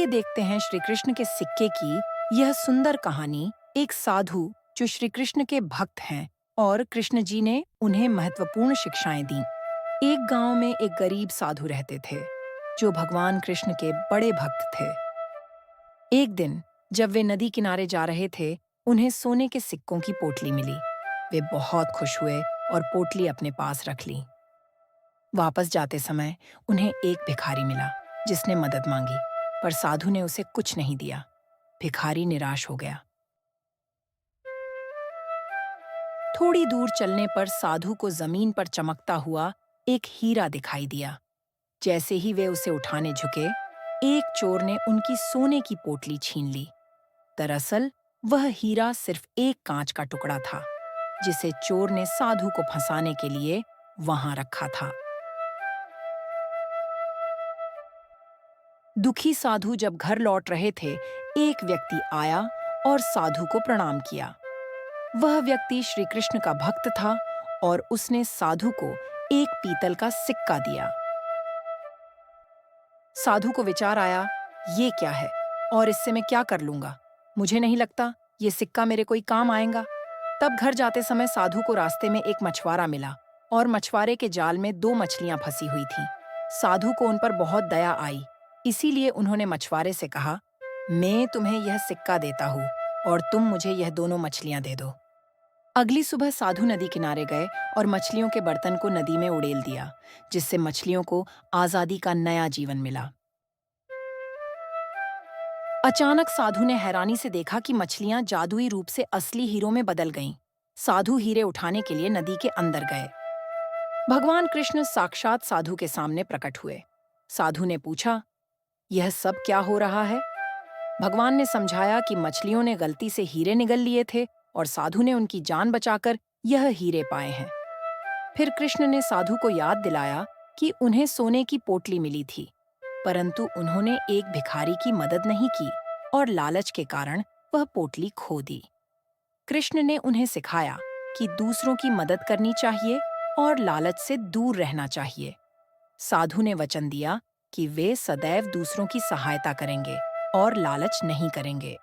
आइए देखते हैं श्री कृष्ण के सिक्के की यह सुंदर कहानी। एक साधु जो श्री कृष्ण के भक्त हैं और कृष्ण जी ने उन्हें महत्वपूर्ण शिक्षाएं दी। एक गांव में एक गरीब साधु रहते थे जो भगवान कृष्ण के बड़े भक्त थे। एक दिन जब वे नदी किनारे जा रहे थे, उन्हें सोने के सिक्कों की पोटली मिली। वे बहुत खुश हुए और पोटली अपने पास रख ली। वापस जाते समय उन्हें एक भिखारी मिला जिसने मदद मांगी, पर साधु ने उसे कुछ नहीं दिया। भिखारी निराश हो गया। थोड़ी दूर चलने पर साधु को जमीन पर चमकता हुआ एक हीरा दिखाई दिया। जैसे ही वे उसे उठाने झुके, एक चोर ने उनकी सोने की पोटली छीन ली। दरअसल वह हीरा सिर्फ एक कांच का टुकड़ा था जिसे चोर ने साधु को फंसाने के लिए वहां रखा था। दुखी साधु जब घर लौट रहे थे, एक व्यक्ति आया और साधु को प्रणाम किया। वह व्यक्ति श्री कृष्ण का भक्त था और उसने साधु को एक पीतल का सिक्का दिया। साधु को विचार आया, ये क्या है और इससे मैं क्या कर लूंगा? मुझे नहीं लगता ये सिक्का मेरे कोई काम आएगा। तब घर जाते समय साधु को रास्ते में एक मछुआरा मिला और मछुआरे के जाल में 2 मछलियां फंसी हुई थीं। साधु को उन पर बहुत दया आई, इसीलिए उन्होंने मछुआरे से कहा, मैं तुम्हें यह सिक्का देता हूँ और तुम मुझे यह दोनों मछलियां दे दो। अगली सुबह साधु नदी किनारे गए और मछलियों के बर्तन को नदी में उड़ेल दिया, जिससे मछलियों को आजादी का नया जीवन मिला। अचानक साधु ने हैरानी से देखा कि मछलियां जादुई रूप से असली हीरों में बदल गईं। साधु हीरे उठाने के लिए नदी के अंदर गए। भगवान कृष्ण साक्षात साधु के सामने प्रकट हुए। साधु ने पूछा, यह सब क्या हो रहा है? भगवान ने समझाया कि मछलियों ने गलती से हीरे निगल लिए थे और साधु ने उनकी जान बचाकर यह हीरे पाए हैं। फिर कृष्ण ने साधु को याद दिलाया कि उन्हें सोने की पोटली मिली थी, परंतु उन्होंने एक भिखारी की मदद नहीं की और लालच के कारण वह पोटली खो दी। कृष्ण ने उन्हें सिखाया कि दूसरों की मदद करनी चाहिए और लालच से दूर रहना चाहिए। साधु ने वचन दिया कि वे सदैव दूसरों की सहायता करेंगे और लालच नहीं करेंगे।